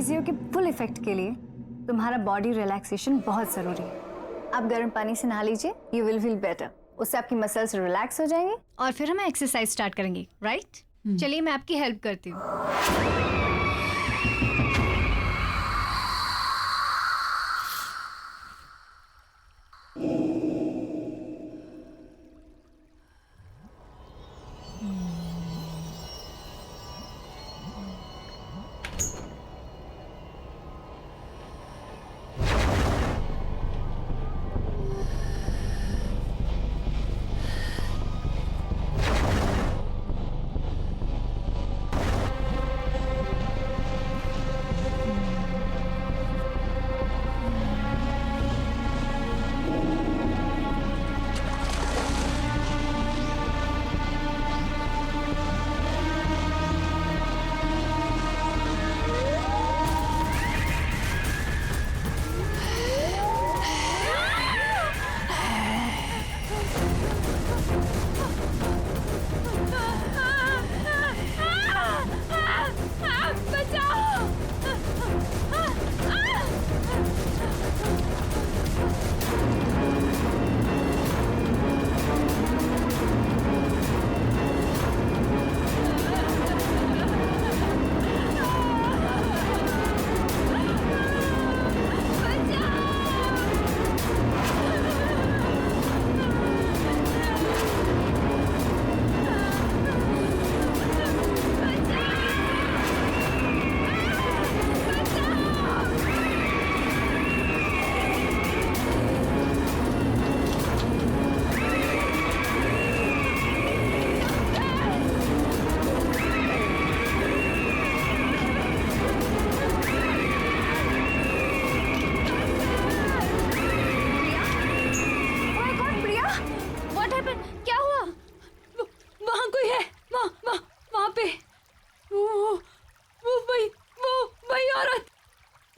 Physio के full effect के लिए तुम्हारा बॉडी रिलैक्सेशन बहुत जरूरी है। आप गर्म पानी से नहा लीजिए, यू विल फील बेटर। उससे आपकी मसल्स रिलैक्स हो जाएंगे और फिर हम एक्सरसाइज स्टार्ट करेंगे, राइट? चलिए मैं आपकी हेल्प करती हूँ।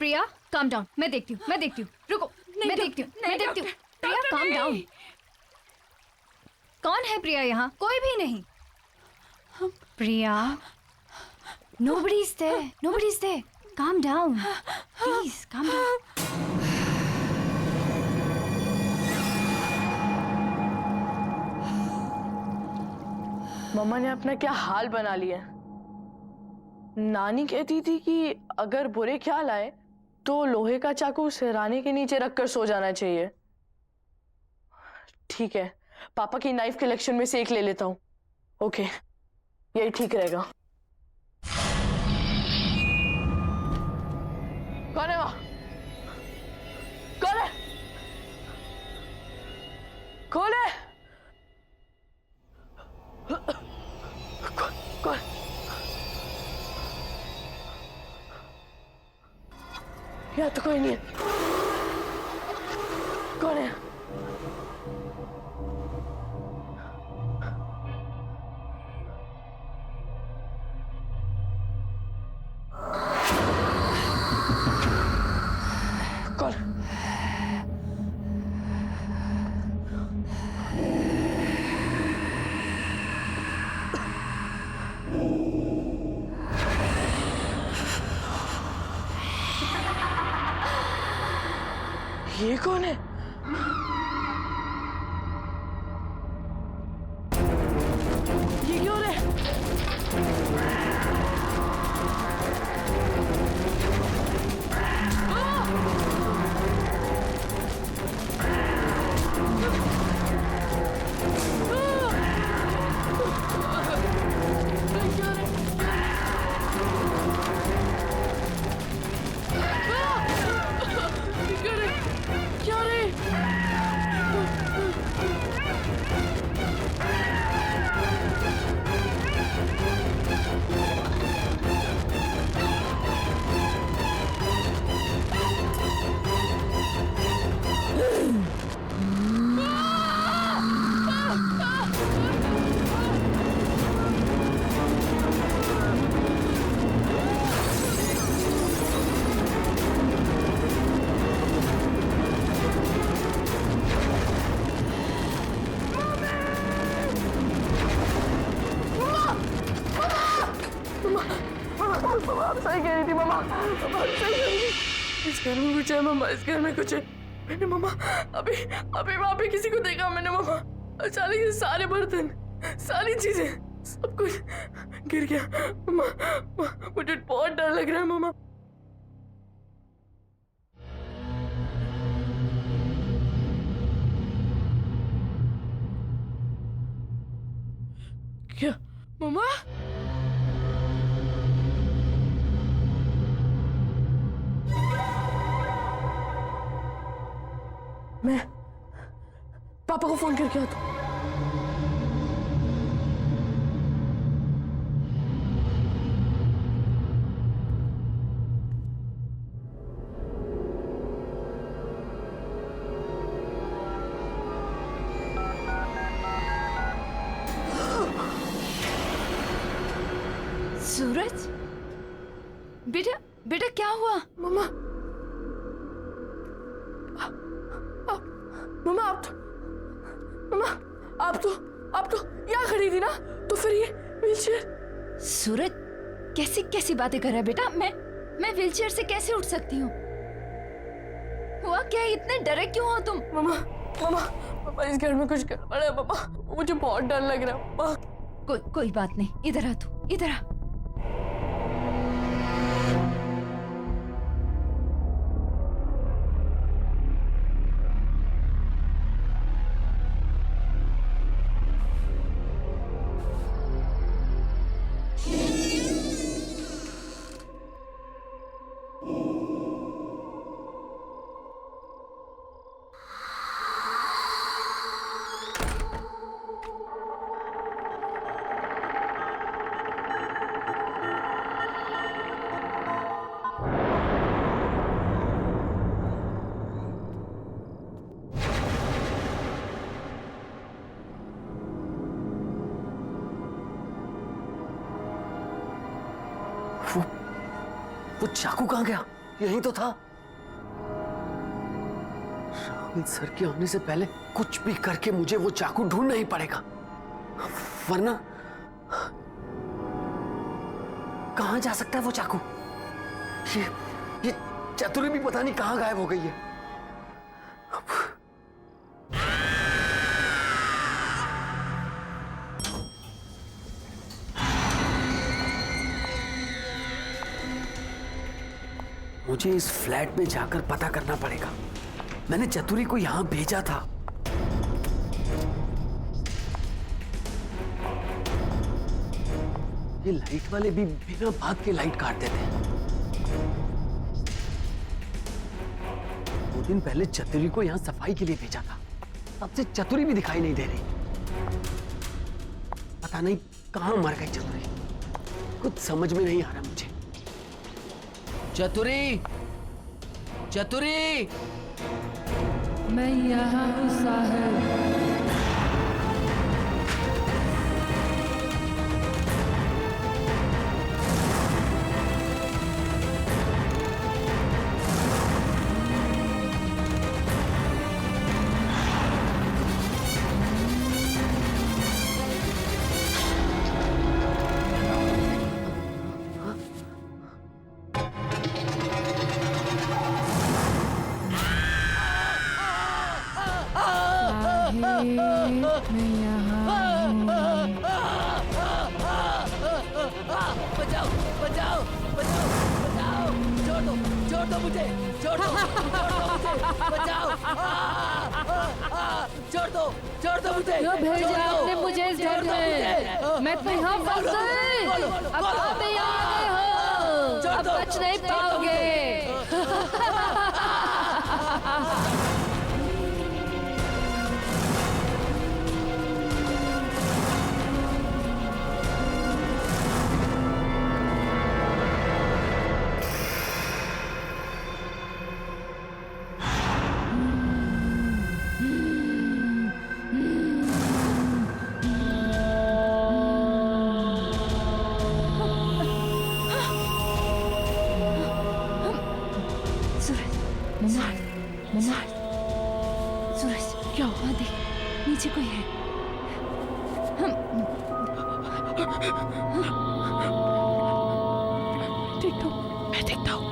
प्रिया काम डाउन, मैं देखती हूँ, रुको, मैं देखती हूँ। प्रिया काम डाउन। कौन है प्रिया यहाँ? कोई भी नहीं। प्रिया, nobody is there. Calm down, please, calm down. मम्मा ने अपना क्या हाल बना लिया। नानी कहती थी कि अगर बुरे ख्याल आए तो लोहे का चाकू सिरहाने के नीचे रखकर सो जाना चाहिए। ठीक है, पापा की नाइफ कलेक्शन में से एक ले लेता हूँ। ओके, यही ठीक रहेगा। कौन है वहां? कौन है? कौन है? कौन? यहाँ तो कोई नहीं है। कौन है? कौन? ये कौन है? ये क्यों है? क्या रे? मम्मा सही करूंगी। इस घर में कुछ है मम्मा, इस घर में कुछ है। मैंने मम्मा अभी अभी वहाँ पे किसी को देखा मैंने मम्मा। अचानक ये सारे बर्तन, सारी चीजें, सब कुछ गिर गया मम्मा। मुझे बहुत डर लग रहा है मम्मा। क्या मम्मा? मैं पापा को फोन करके आता हूँ। सूरज, बेटा बेटा क्या हुआ? मम्मा मम्मा आप तो यहाँ खड़ी थी ना, तो फिर ये व्हीलचेयर। सूरज कैसी कैसी बातें कर रहा है बेटा? मैं व्हीलचेयर से कैसे उठ सकती हूँ? हुआ क्या? इतने डरे क्यों हो तुम? मम्मा इस घर में कुछ गड़बड़ है मम्मा, मुझे बहुत डर लग रहा है मम्मा। कोई बात नहीं, इधर आ तू, इधर आ। वो चाकू कहाँ गया? यहीं तो था। राहुल सर के आने से पहले कुछ भी करके मुझे वो चाकू ढूंढना ही पड़ेगा, वरना कहाँ जा सकता है वो चाकू? ये चतुरी भी पता नहीं कहाँ गायब हो गई है। मुझे इस फ्लैट में जाकर पता करना पड़ेगा। मैंने चतुरी को यहां भेजा था। ये लाइट वाले भी बिना बात के लाइट काट देते हैं। 2 दिन पहले चतुरी को यहां सफाई के लिए भेजा था, अब से चतुरी भी दिखाई नहीं दे रही। पता नहीं कहां मर गई चतुरी, कुछ समझ में नहीं आ रहा मुझे। चतुरी, चतुरी, मैं यहाँ हूँ साहब। बचाओ बचाओ बचाओ बचाओ, छोड़ दो मुझे, छोड़ दो मुझे, बचाओ, छोड़ दो मुझे। क्यों भेजा आपने मुझे इस घर में? मैं तो यहाँ फंस गई। अब आप यहाँ आ गए हो, अब बच नहीं पाओगे। सूरज क्या हुआ? देख नीचे कोई है। देखता हूँ, मैं देखता हूँ।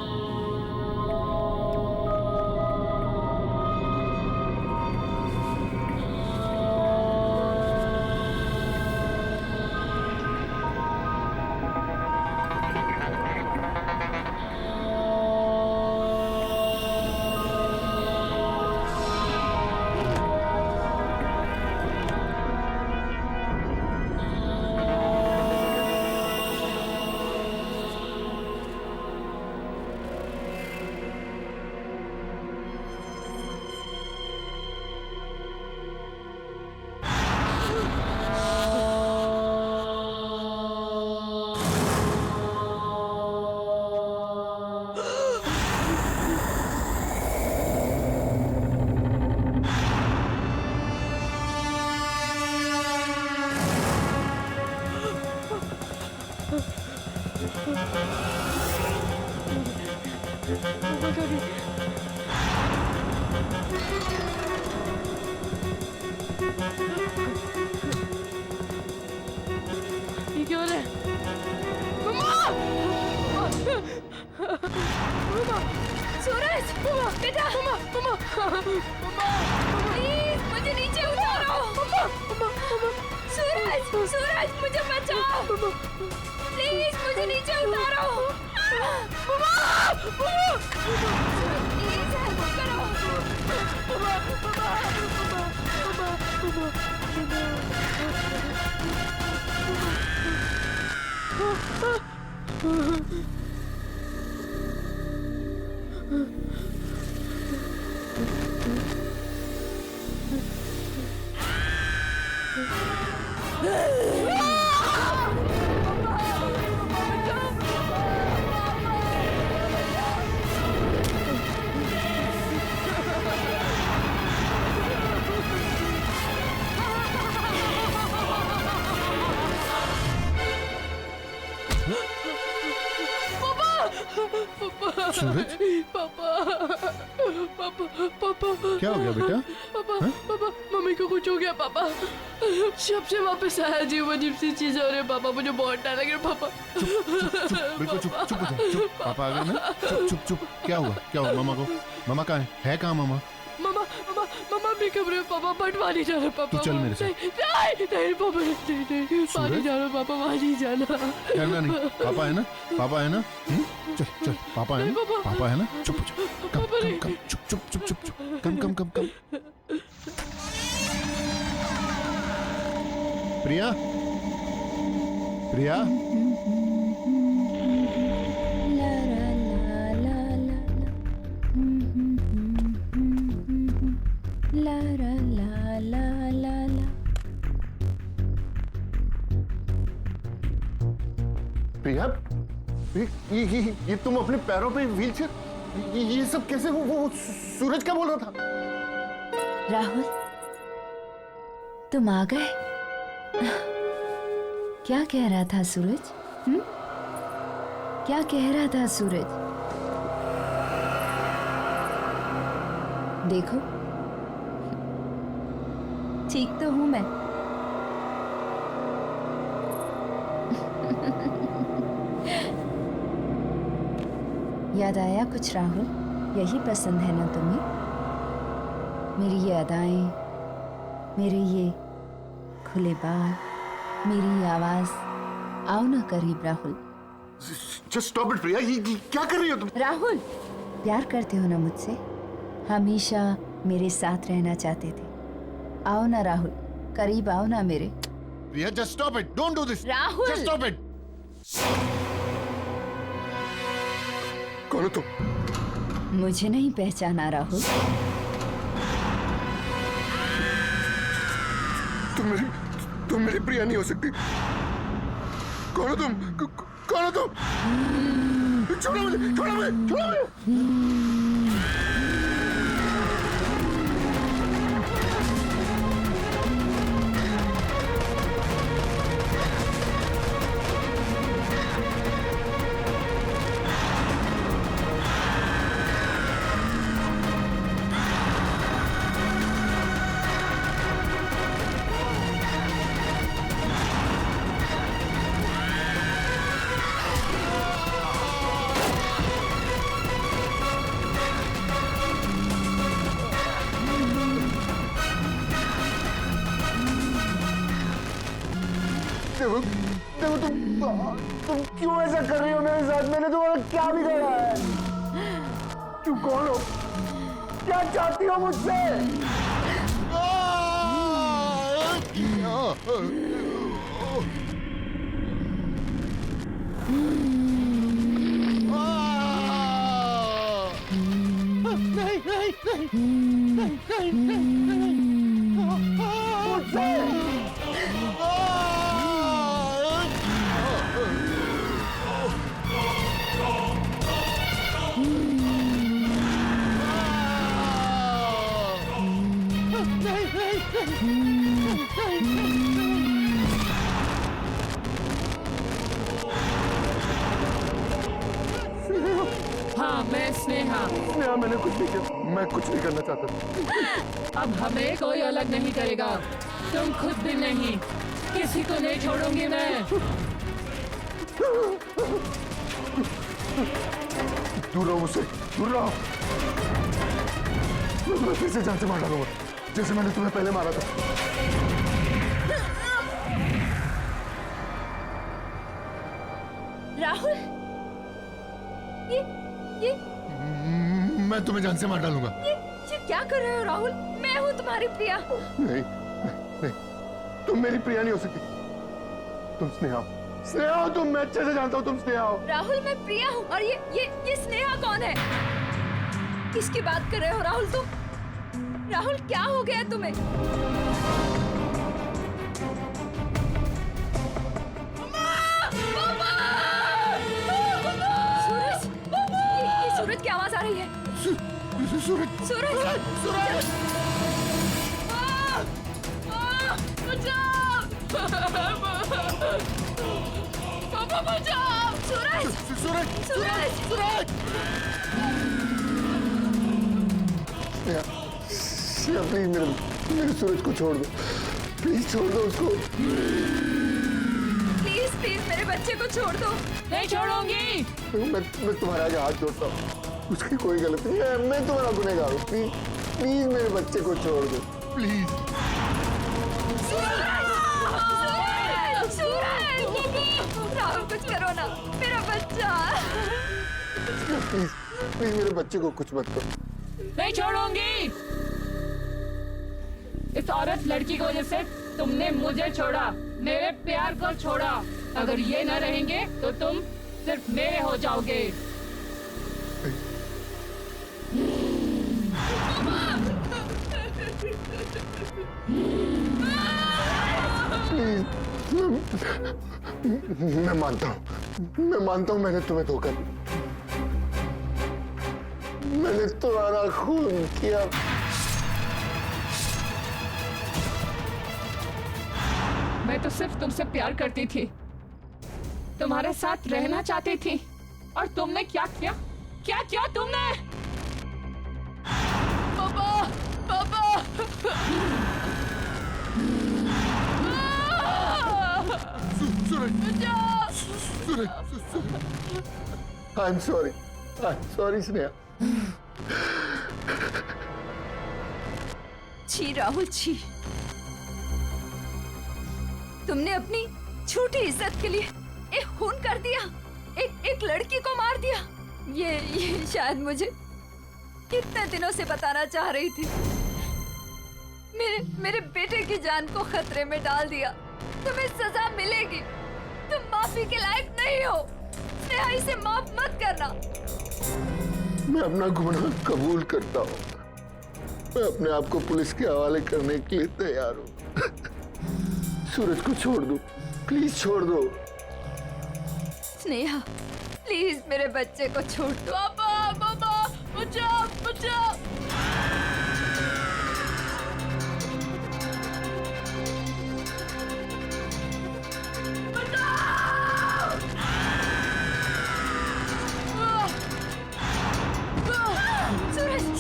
ये क्या हो रहा है? मम्मा! मम्मा! सूरज बेटा मम्मा! प्लीज मुझे नीचे उतारो। सूरज मुझे बचाओ प्लीज, मुझे नीचे उतारो। प्लीज हेल्प करो। सूरज, पापा क्या हो गया बेटा? पापा मम्मी को कुछ हो गया पापा। शब से वापस आया जी, वो अजीब सी चीज हो रही है पापा, मुझे बहुत डर लग रहा है पापा। बिल्कुल चुप हो जा, चुप। पापा आ गए ना? चुप। क्या हुआ मामा को? मामा कहाँ है कहाँ मामा? मम्मा भी कमरे में पापा, बट वहाँ नहीं जाना पापा। तू चल मेरे साथ। नहीं पापा, नहीं वहाँ नहीं जाना पापा, वहाँ नहीं जाना। डरना नहीं, पापा है ना? चल पापा है ना? चुप हो जा, कम चुप, कम। प्रिया प्रिया, ये तुम अपने पैरों पे व्हीलचेयर, ये सब कैसे? वो सूरज क्या बोल रहा था? राहुल तुम आ गए। क्या कह रहा था सूरज? क्या कह रहा था सूरज? देखो ठीक तो हूं मैं। याद आया कुछ राहुल? यही पसंद है ना तुम्हें? मेरी ये अदाएं, मेरे ये खुले बाल, मेरी ये आवाज। आओ ना करीब राहुल। जस्ट स्टॉप इट प्रिया, ये क्या कर रही हो तुम? राहुल प्यार करते हो ना मुझसे? हमेशा मेरे साथ रहना चाहते थे। आओ ना राहुल, करीब आओ ना मेरे। Priya, just stop it, don't do this. Rahul just stop it. कौन हो तुम? मुझे नहीं पहचाना राहुल? तुम मेरी प्रिया नहीं हो सकती। कौन हो तुम? कौन हो तुम? छोड़ो मुझे। देखो तुम क्यों ऐसा कर रही हो मेरे साथ? मैंने तुम्हारा क्या बिगाड़ा है? क्यों? कौन हो? क्या चाहती हो मुझसे? हाँ मैं मैं स्नेहा। स्नेहा मैंने कुछ नहीं किया, मैं कुछ नहीं करना चाहता। अब हमें कोई अलग नहीं करेगा, तुम खुद भी नहीं, किसी को नहीं छोड़ूंगी मैं। दूर रहो मुझसे, दूर रहो। मैं फिर से जान से मार डालूंगा, जैसे मैंने तुम्हें पहले मारा था। राहुल, ये मैं तुम्हें जान से मार डालूंगा। ये क्या कर रहे हो राहुल? मैं हूँ तुम्हारी प्रिया। नहीं, नहीं, तुम मेरी प्रिया नहीं हो सकती। तुम स्नेहा हो। स्नेहा हो तुम, मैं अच्छे से जानता हूँ तुम स्नेहा हो। राहुल, मैं प्रिया हूँ। और ये स्नेहा कौन है? किसकी बात कर रहे हो राहुल तुम? राहुल, क्या हो गया तुम्हें? सूरज, ये सूरज की आवाज आ रही है। सूरज, सूरज, सूरज, पापा बचाओ! सूरज, सूरज, सूरज, सूरज। स्नेहा, स्नेहा प्लीज मेरे सूरज को छोड़ दो, प्लीज छोड़ दो उसको। प्लीज प्लीज मेरे बच्चे को छोड़ दो। नहीं छोड़ूंगी। मैं तुम्हारे आगे हाथ जोड़ता हूँ, उसकी कोई गलती नहीं है, मैं तुम्हारा गुनहगार हूँ। प्लीज प्लीज मेरे बच्चे को छोड़ दो, प्लीज। राहुल, कुछ करो ना, मेरा बच्चा। प्लीज प्लीज मेरे बच्चे को कुछ मत करो। नहीं छोड़ूंगी। इस औरत लड़की की वजह से तुमने मुझे छोड़ा, मेरे प्यार को छोड़ा। अगर ये न रहेंगे तो तुम सिर्फ मेरे हो जाओगे। मैं मानता हूँ मैंने तुम्हें धोखा दिया, मैंने तुम्हारा खून किया। मैं तो सिर्फ तुमसे प्यार करती थी, तुम्हारे साथ रहना चाहती थी, और तुमने क्या किया? क्या किया तुमने? पापा! पापा! सूरज, आई एम सॉरी स्नेहा। छी राहुल, छी। तुमने अपनी छोटी इज्जत के लिए एक खून कर दिया, एक लड़की को मार दिया। ये शायद मुझे कितने दिनों से बताना चाह रही थी। मेरे बेटे की जान को खतरे में डाल दिया। तुम्हें सजा मिलेगी, तुम माफी के लायक नहीं हो। स्नेहा, इसे माफ मत करना। मैं अपना गुनाह कबूल करता हूँ, मैं अपने आप को पुलिस के हवाले करने के लिए तैयार हूँ। सूरज को छोड़ दो, प्लीज छोड़ दो। स्नेहा, प्लीज मेरे बच्चे को छोड़ दो। पापा! पापा! बचाओ! बचाओ!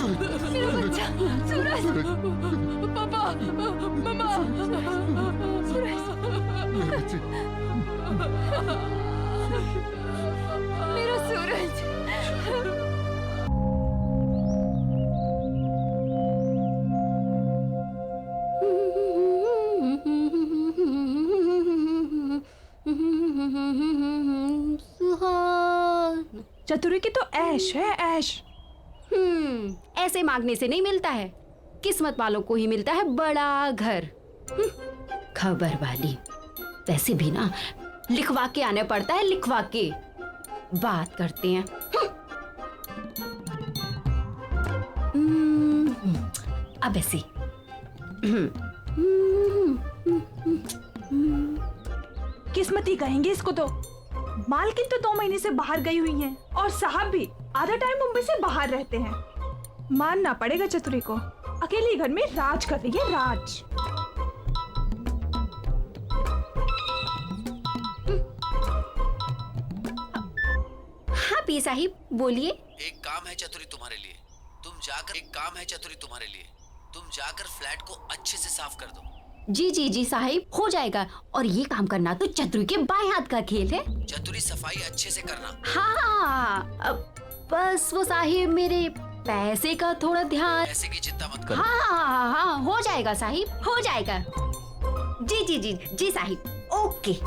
सूरज, मेरा बच्चा, सूरज। पापा! मम्मा! सूरज, मेरा सूरज। चतुरी की तो ऐश है, ऐश। ऐसे मांगने से नहीं मिलता है, किस्मत वालों को ही मिलता है बड़ा घर। खबर वाली। वैसे भी ना लिखवा के आने पड़ता है, लिखवा के। बात करते हैं। अब ऐसे किस्मती कहेंगे इसको तो। मालकिन तो 2 महीने से बाहर गई हुई हैं, और साहब भी आधा टाइम मुंबई से बाहर रहते हैं। मानना पड़ेगा चतुरी को, अकेले घर में राज कर रही है, राज। हाँ बोलती है साहिब, बोलिए। एक काम है चतुरी तुम्हारे लिए, तुम जाकर फ्लैट को अच्छे से साफ कर दो। जी जी जी साहिब, हो जाएगा। और ये काम करना तो चतुरी के बाएं हाथ का खेल है। चतुरी सफाई अच्छे से करना। हाँ, बस वो साहिब मेरे पैसे का थोड़ा ध्यान। पैसे की चिंता मत करो। हाँ, हो जाएगा साहिब, हो जाएगा। जी जी जी जी साहिब, ओके।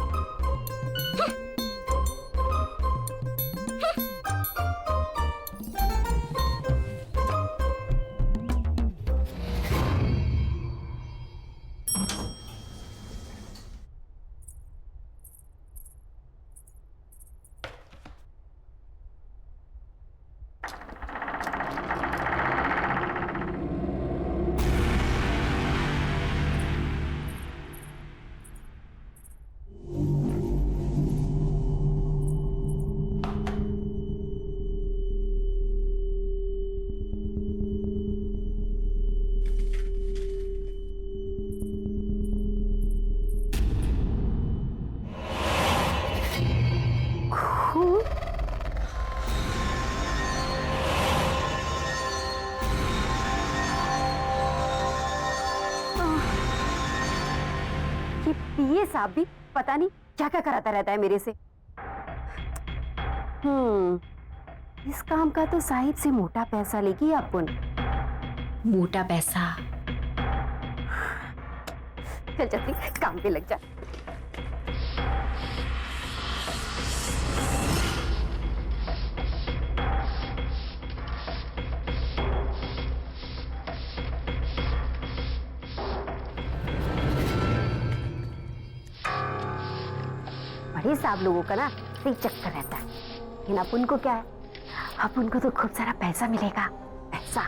ये साहब भी पता नहीं क्या क्या कराता रहता है मेरे से। इस काम का तो साहिब से मोटा पैसा लेगी अपन। मोटा पैसा। चल चल काम पे लग जा। बड़े साहब लोगों का ना सही चक्कर रहता है, लेकिन अपन को क्या है, अपन को तो खूब सारा पैसा मिलेगा, पैसा,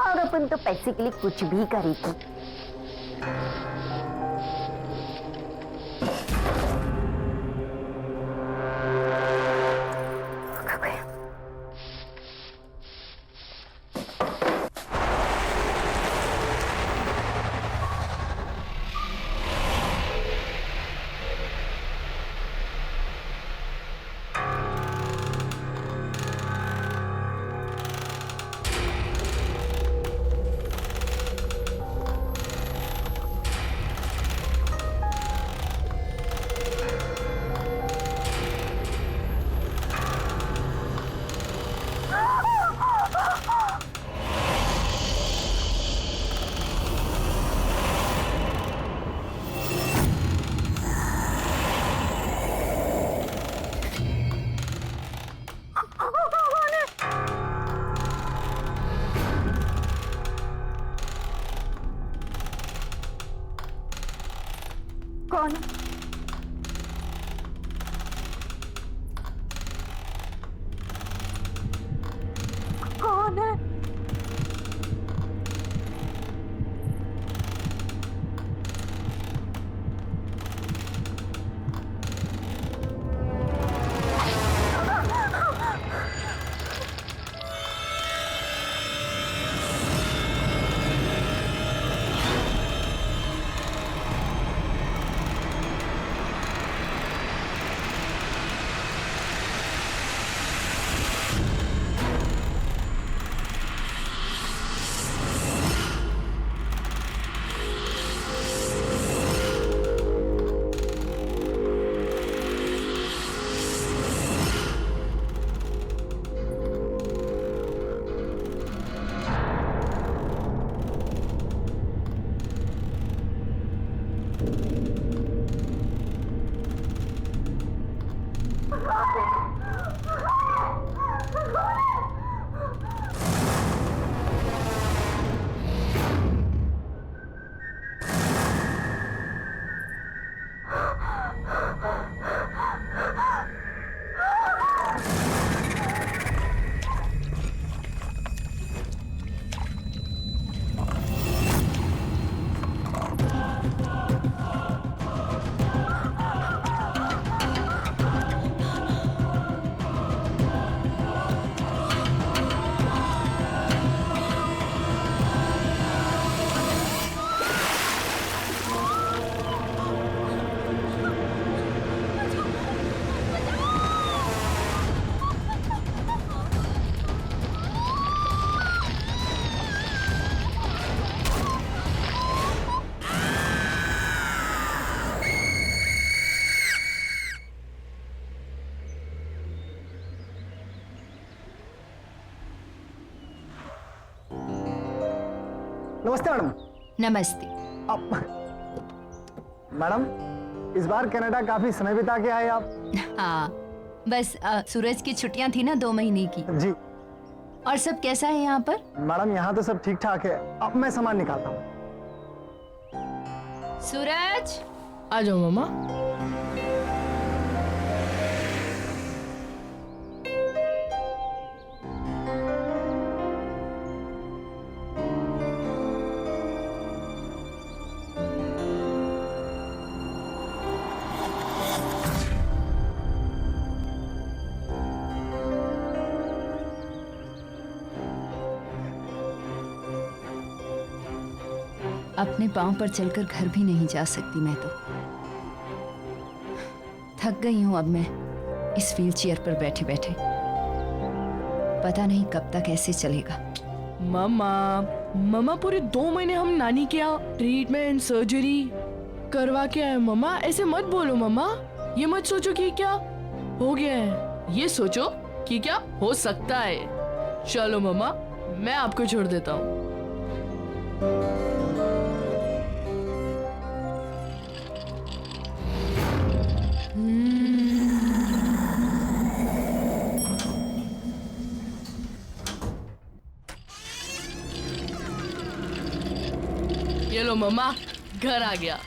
और अपन तो पैसे के लिए कुछ भी करेगी। कौन? कौन है? नमस्ते मैडम। नमस्ते। मैडम इस बार कनाडा काफी समय बिता के आए आप। हाँ बस सूरज की छुट्टियां थी ना 2 महीने की। जी। और सब कैसा है यहाँ पर? मैडम यहाँ तो सब ठीक ठाक है, अब मैं सामान निकालता हूँ। सूरज आ जाओ मम्मा। अपने पांव पर चलकर घर भी नहीं जा सकती मैं तो। थक गई हूं अब मैं इस व्हीलचेयर पर बैठे बैठे। पता नहीं कब तक ऐसे चलेगा। मम्मा पूरे 2 महीने हम नानी के यहाँ ट्रीटमेंट सर्जरी करवा के आए। मम्मा ऐसे मत बोलो मम्मा, ये मत सोचो कि क्या हो गया है, ये सोचो कि क्या हो सकता है। चलो मम्मा मैं आपको छोड़ देता हूँ। ये लो मम्मा, घर आ गया।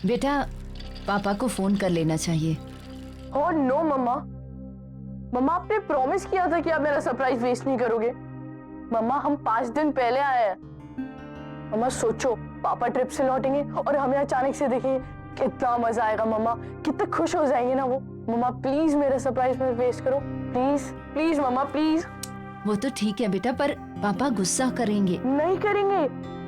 बेटा पापा को फोन कर लेना चाहिए। ओह नो मम्मा, मम्मा आपने प्रॉमिस किया था कि आप मेरा सरप्राइज वेस्ट नहीं करोगे। मम्मा हम 5 दिन पहले आए हैं। मम्मा सोचो पापा ट्रिप से लौटेंगे और हमें अचानक से देखेंगे, कितना मजा आएगा मम्मा, कितने खुश हो जाएंगे ना वो। मम्मा प्लीज मेरा सरप्राइज मत वेस्ट करो, प्लीज प्लीज मम्मा प्लीज। वो तो ठीक है बेटा, पर पापा गुस्सा करेंगे। नहीं करेंगे,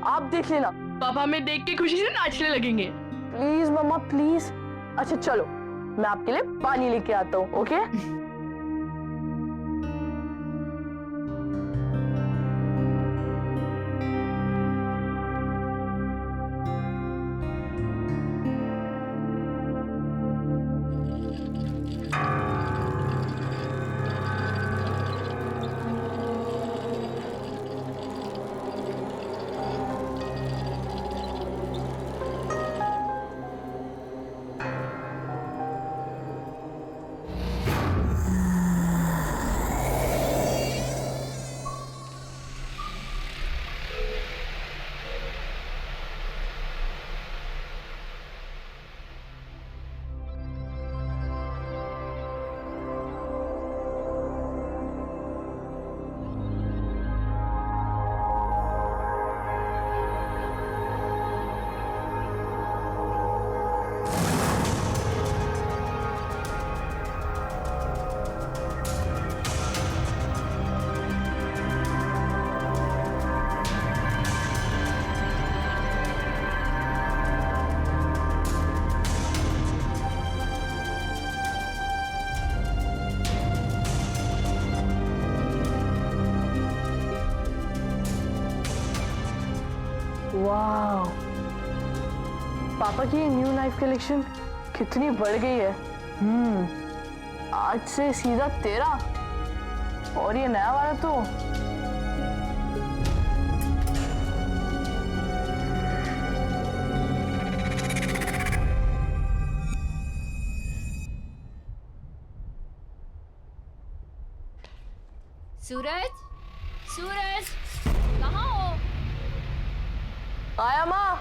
आप देख लेना, पापा हमें देख के खुशी से नाचने लगेंगे। प्लीज मम्मा प्लीज। अच्छा चलो मैं आपके लिए पानी लेके आता हूँ, ओके? वाह, पापा की ये न्यू नाइफ कलेक्शन कितनी बढ़ गई है। आज से सीधा 13 और ये नया वाला तो सूरज, सूरज कहाँ हो? आया माँ।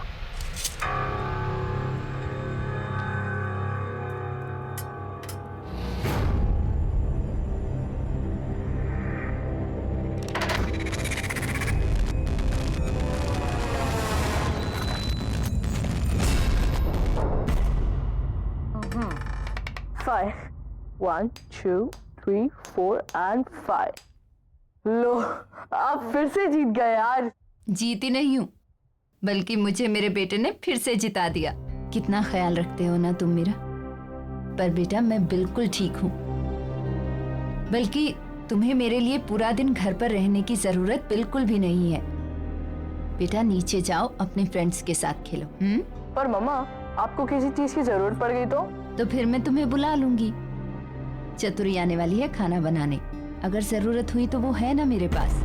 Five. 1, 2, 3, 4 and 5. लो, आप फिर से जीत गए यार। जीती नहीं हूँ, बल्कि मुझे मेरे बेटे ने फिर से जिता दिया। कितना ख्याल रखते हो ना तुम मेरा। पर बेटा मैं बिल्कुल ठीक हूँ, बल्कि तुम्हें मेरे लिए पूरा दिन घर पर रहने की जरूरत बिल्कुल भी नहीं है। बेटा नीचे जाओ, अपने फ्रेंड्स के साथ खेलो। पर मम्मा आपको किसी चीज की जरूरत पड़ गई तो फिर मैं तुम्हें बुला लूंगी। चतुरी आने वाली है खाना बनाने। अगर जरूरत हुई तो वो है ना मेरे पास।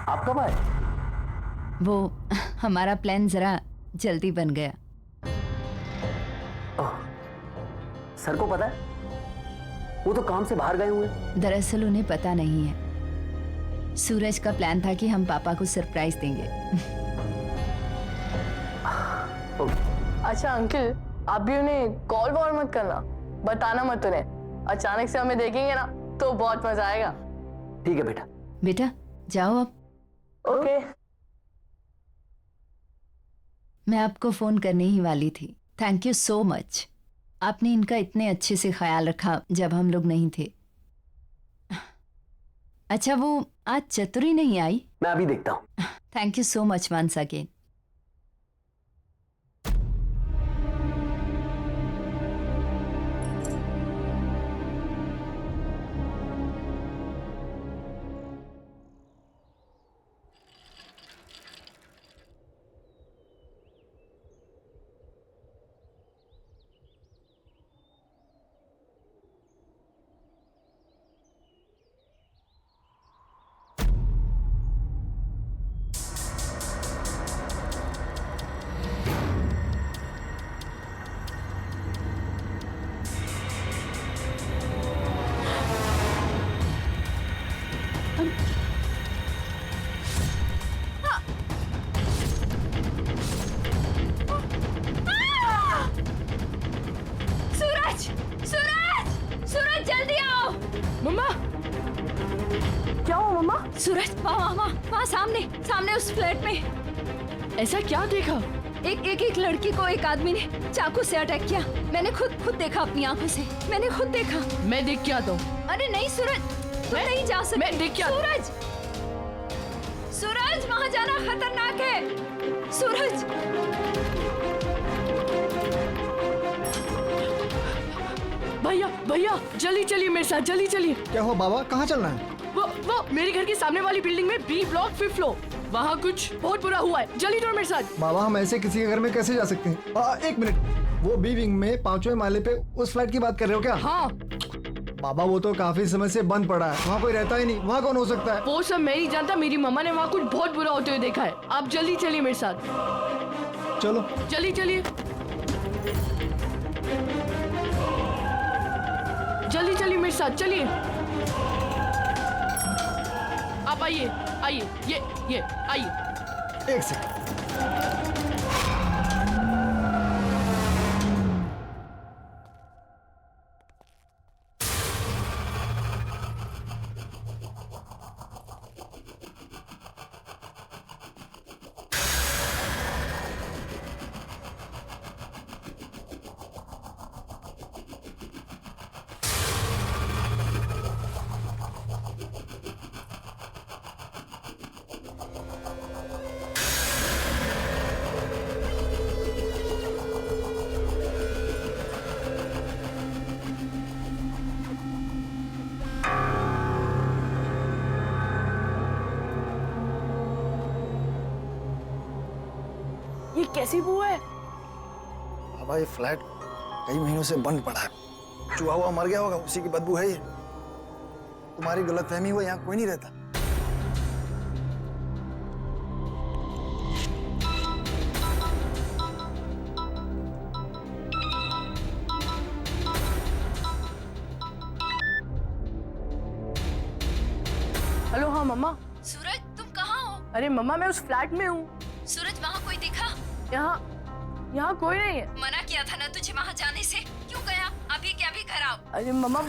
आप कब आए? वो हमारा प्लान जरा जल्दी बन गया। सर को पता है? वो तो काम से बाहर गए हुए। दरअसल उन्हें पता नहीं है। सूरज का प्लान था कि हम पापा को सरप्राइज देंगे। अच्छा अंकल, आप भी उन्हें कॉल वॉल मत करना, बताना मत उन्हें। अचानक से हमें देखेंगे ना तो बहुत मजा आएगा। ठीक है बेटा। बेटा जाओ अब। ओके। मैं आपको फोन करने ही वाली थी। Thank you so much. आपने इनका इतने अच्छे से ख्याल रखा जब हम लोग नहीं थे। अच्छा वो आज चतुरी नहीं आई? मैं अभी देखता हूँ। Thank you so much once again. Suraj वहाँ सामने उस फ्लैट में। ऐसा क्या देखा? एक लड़की को एक आदमी ने चाकू से अटैक किया। मैंने खुद देखा अपनी आंखों से। मैंने खुद देखा। मैं देख के आता हूँ। अरे नहीं सूरज, तुम नहीं जा सकते। मैं देख के आता। सूरज वहाँ जाना खतरनाक है। सूरज भैया जल्दी चलिए मेरे साथ, जल्दी चलिए। क्या हुआ बाबा, कहाँ चलना है? वो मेरे घर के सामने वाली बिल्डिंग में बी ब्लॉक 5th फ्लोर, वहाँ कुछ बहुत बुरा हुआ है। जल्दी दौड़ मेरे साथ। बाबा हम ऐसे किसी के घर में कैसे जा सकते हैं? एक मिनट, वो बी विंग में 5वें माले पे उस फ्लैट की बात कर रहे हो क्या? हाँ बाबा वो तो काफी समय से बंद पड़ा है, वहाँ कोई रहता ही नहीं। वहाँ कौन हो सकता है? वो सब मैं नहीं जानता, मेरी मम्मा ने वहाँ कुछ बहुत बुरा होते हुए देखा है। आप जल्दी चलिए मेरे साथ। चलो जल्दी चलिए, जल्दी चलिए मेरे साथ, चलिए। आप आइए ये आइए। एक सेकंड। ये कैसी बुआ है? बाबा ये फ्लैट कई महीनों से बंद पड़ा है। चूहा हुआ मर गया होगा, उसी की बदबू है ये। तुम्हारी गलतफहमी हुई, यहाँ कोई नहीं रहता। हेलो, हाँ मम्मा। सूरज तुम कहाँ हो? अरे मम्मा मैं उस फ्लैट में हूँ। सूरज वहाँ कोई दिखा? यहाँ कोई नहीं है। मना किया था ना तुझे वहाँ जाने से, क्यों गया? अभी क्या भी घर आओ। अरे मम्मा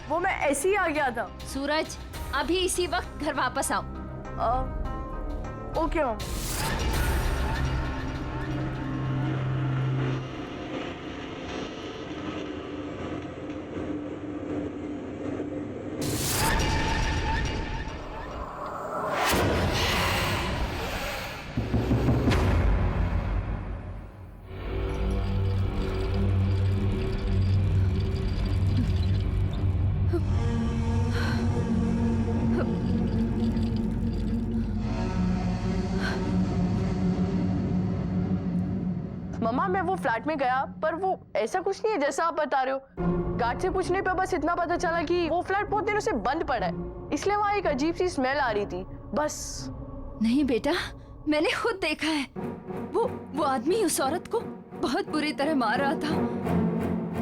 वो मैं ऐसे ही आ गया था। सूरज अभी इसी वक्त घर वापस आओ। ओके मम्मा। मम्मा मैं वो फ्लैट में गया, पर वो ऐसा कुछ नहीं है जैसा आप बता रहे हो। गार्ड से पूछने पे बस इतना पता चला कि वो फ्लैट बहुत दिनों से बंद पड़ा है, इसलिए वहाँ एक अजीब सी स्मेल आ रही थी, बस। नहीं बेटा, मैंने खुद देखा है। वो आदमी उस औरत को बहुत बुरी तरह मार रहा था।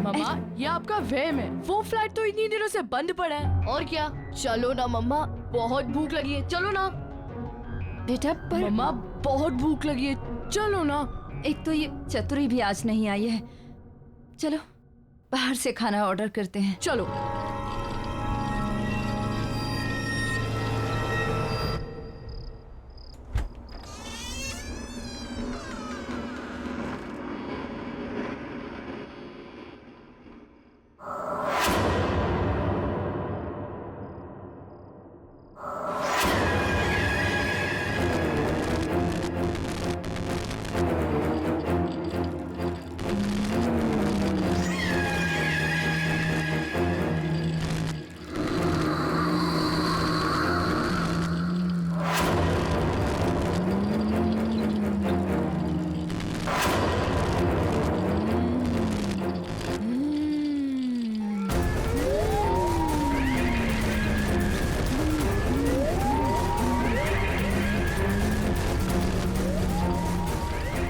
मम्मा ये आपका वहम है, वो फ्लैट तो इतनी दिनों से बंद पड़ा है। और क्या, चलो ना मम्मा, बहुत भूख लगी है, चलो ना। बेटा पर मम्मा बहुत भूख लगी है, चलो ना। एक तो ये चतुरी भी आज नहीं आई है। चलो बाहर से खाना ऑर्डर करते हैं। चलो।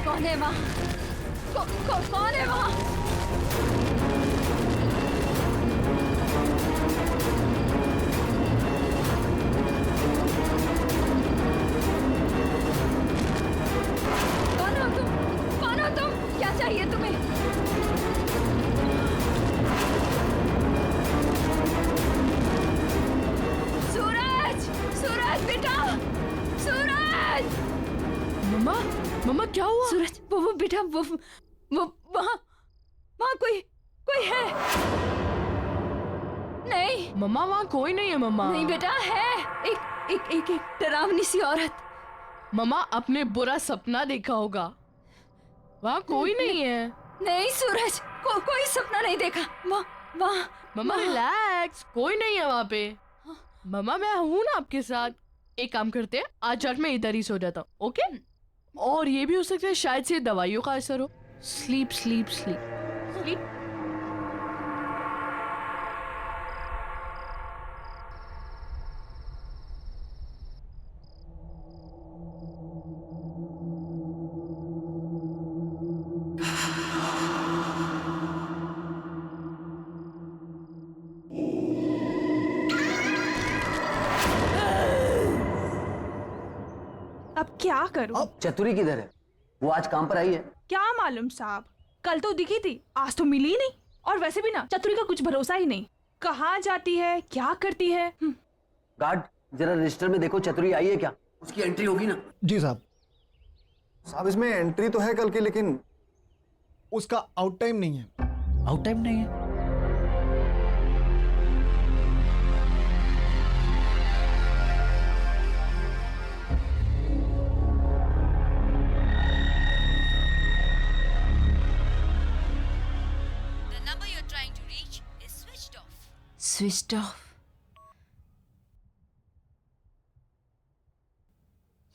कौन है वहाँ? कौन है वहाँ? कौन हो तुम? कौन हो तुम? क्या चाहिए तुम्हें? सूरज! सूरज बेटा! सूरज! मम्मा क्या हुआ? सूरज, वो बेटा, वो वहाँ कोई है? नहीं मम्मा वहाँ कोई नहीं है मम्मा। नहीं बेटा, है एक डरावनी सी औरत। मम्मा आपने बुरा सपना देखा होगा, वहाँ कोई नहीं है। नहीं सूरज, कोई सपना नहीं देखा। वहाँ मम्मा रिलैक्स, कोई नहीं है वहाँ पे। मम्मा मैं हूँ ना आपके साथ। एक काम करते हैं, आज रात में इधर ही सो जाता हूँ, ओके? और ये भी हो सकता है शायद से दवाइयों का असर हो। Sleep sleep sleep sleep. अब क्या करूं? अब चतुरी किधर है? वो आज काम पर आई है? क्या मालूम साहब, कल तो दिखी थी, आज तो मिली नहीं। और वैसे भी ना चतुरी का कुछ भरोसा ही नहीं, कहाँ जाती है, क्या करती है। गार्ड जरा रजिस्टर में देखो, चतुरी आई है क्या? उसकी एंट्री होगी ना? जी साहब। साहब इसमें एंट्री तो है कल की, लेकिन उसका आउट टाइम नहीं है। आउट टाइम नहीं है? Switched off.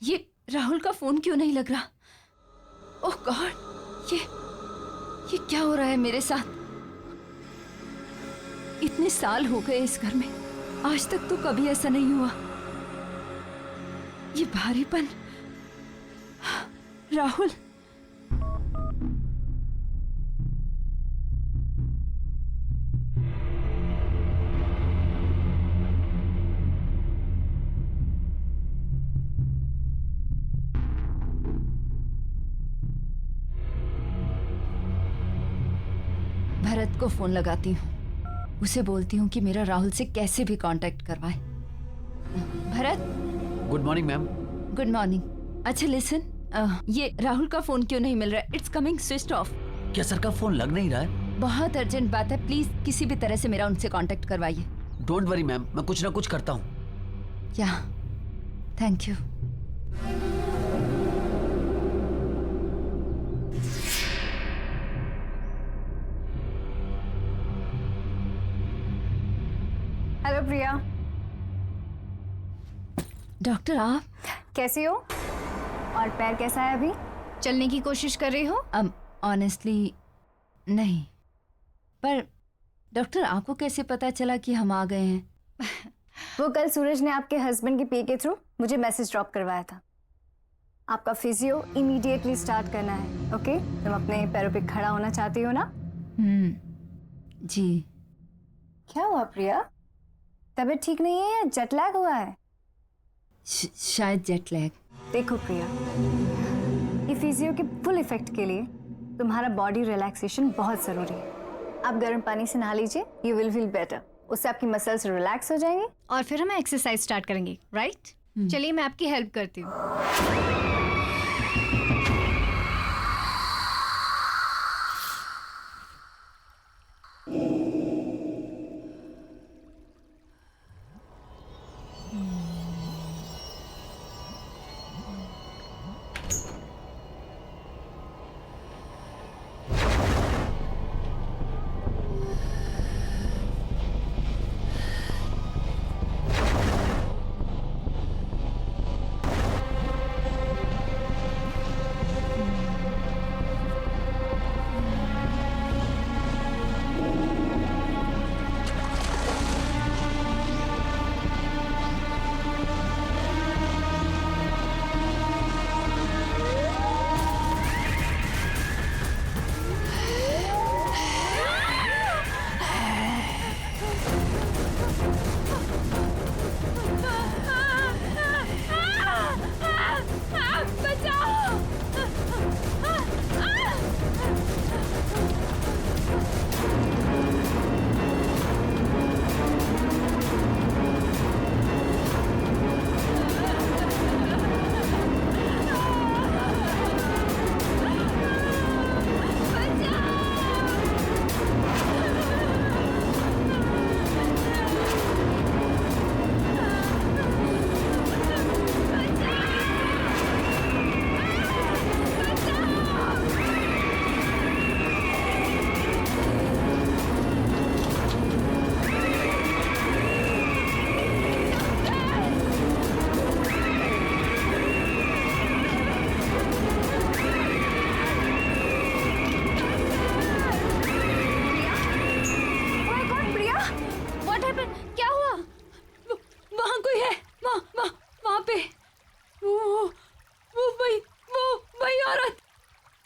ये राहुल का फोन क्यों नहीं लग रहा? ओह गॉड, ये क्या हो रहा है मेरे साथ? इतने साल हो गए इस घर में, आज तक तो कभी ऐसा नहीं हुआ। ये भारीपन, राहुल। भरत को फोन लगाती हूँ, उसे बोलती हूँ कि मेरा राहुल से कैसे भी कांटेक्ट करवाए। Bharat. Good morning ma'am. Good morning. अच्छा लिसन, ये राहुल का फोन क्यों नहीं मिल रहा है? It's coming switched off. क्या सर का फोन लग नहीं रहा है? बहुत अर्जेंट बात है, प्लीज किसी भी तरह से मेरा उनसे कांटेक्ट करवाइए। डोंट वरी मैम, मैं कुछ ना कुछ करता हूँ। या thank you. Hello Priya. Doctor आप कैसी हो? और पैर कैसा है अभी? चलने की कोशिश कर रही हो? ऑनेस्टली नहीं, पर डॉक्टर आपको कैसे पता चला कि हम आ गए हैं? वो कल सूरज ने आपके हस्बैंड के पे के थ्रू मुझे मैसेज ड्रॉप करवाया था। आपका फिजियो इमीडिएटली स्टार्ट करना है। ओके? तुम अपने पैरों पे खड़ा होना चाहती हो ना? जी। क्या हुआ प्रिया? तबीयत ठीक नहीं है या जेट लैग हुआ है? शायद जेट लैग। देखो प्रिया, ये फिजियो के फुल इफेक्ट के लिए तुम्हारा बॉडी रिलैक्सेशन बहुत जरूरी है। आप गर्म पानी से नहा लीजिए, यू विल फील बेटर। उससे आपकी मसल्स रिलैक्स हो जाएंगी और फिर हम एक्सरसाइज स्टार्ट करेंगे, राइट? चलिए मैं आपकी हेल्प करती हूँ।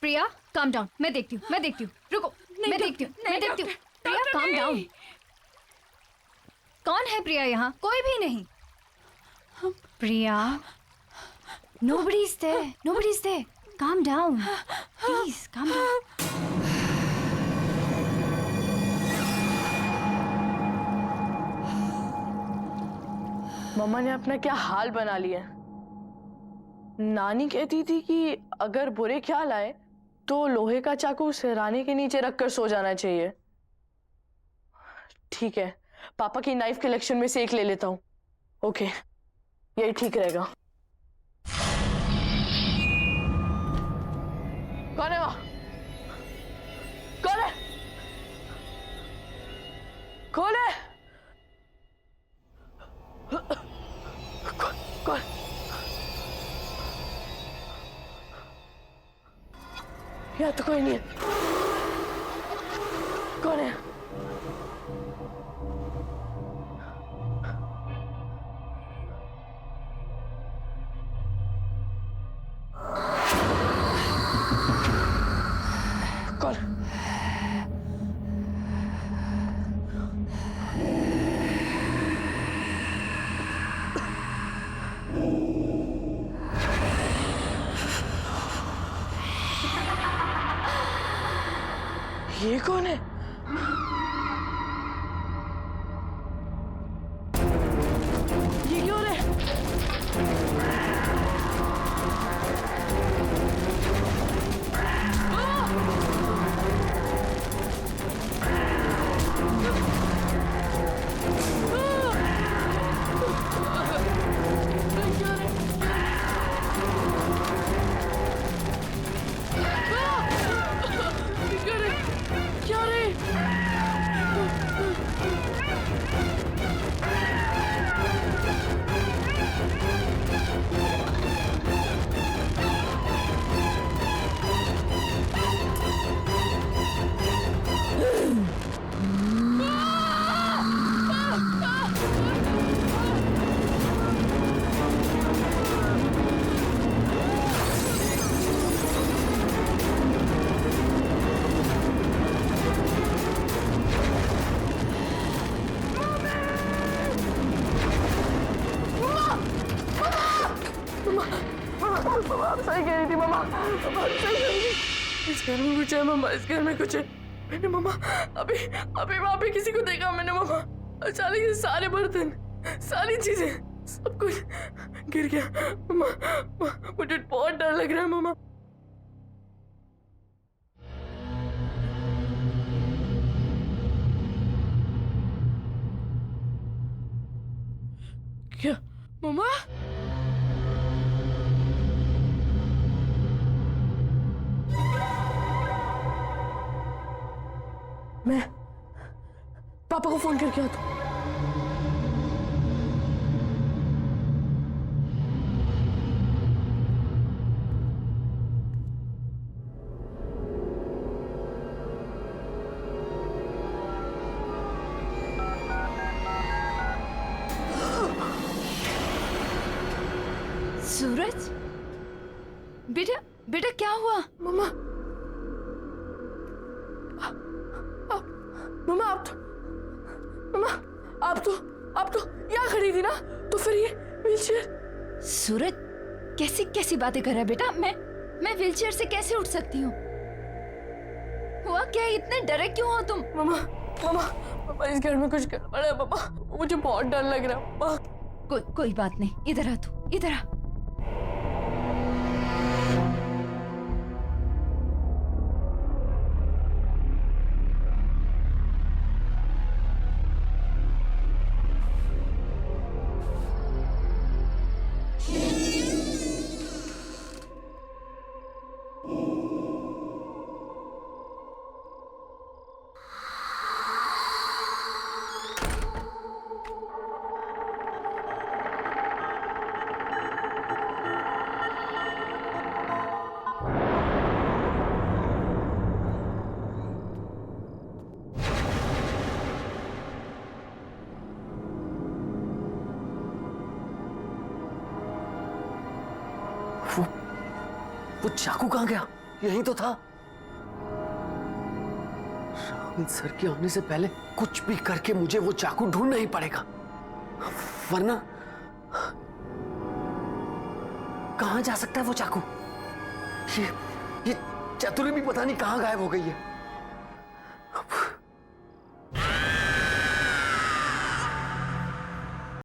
प्रिया काम डाउन, मैं देखती हूँ, रुको, मैं देखती हूँ। प्रिया काम डाउन। कौन है प्रिया यहाँ? कोई भी नहीं। प्रिया, nobody's there. Calm down, please, calm down. मम्मा ने अपना क्या हाल बना लिया। नानी कहती थी कि अगर बुरे ख्याल आए तो लोहे का चाकू सिरहाने के नीचे रखकर सो जाना चाहिए। ठीक है, पापा की नाइफ कलेक्शन में से एक ले लेता हूँ। ओके, यही ठीक रहेगा। कौन है वहाँ? कौन है? कौन है? कौन? यहाँ तो कोई नहीं है। कौन है? कौन? ये कौन है? ये क्यों हो रहा है? क्या रे? मामा आप सही कह रही थी मामा, मामा आप सही कह रही थी। इस घर में कुछ है मामा, इस घर में कुछ है। मैंने मामा अभी अभी वहाँ पे किसी को देखा मैंने मामा। अचानक से सारे बर्तन, सारी चीजें, सब कुछ गिर गया मामा। मुझे बहुत डर लग रहा है मामा। क्या मामा? मैं पापा को फोन करके आता हूँ। सूरज, बेटा बेटा क्या हुआ? मामा मामा आप तो यहाँ खड़ी थी ना, तो फिर ये व्हीलचेयर। सूरज कैसी कैसी बातें कर रहा है बेटा? मैं व्हीलचेयर से कैसे उठ सकती हूँ? हुआ क्या? इतने डरे क्यों हो तुम? मामा इस घर में कुछ गड़बड़ है मामा, मुझे बहुत डर लग रहा है मामा। कोई बात नहीं, इधर आ तू, इधर आ। वो चाकू कहाँ गया? यहीं तो था। राहुल सर के आने से पहले कुछ भी करके मुझे वो चाकू ढूंढना ही पड़ेगा, वरना कहाँ जा सकता है वो चाकू? ये चतुरी भी पता नहीं कहाँ गायब हो गई है।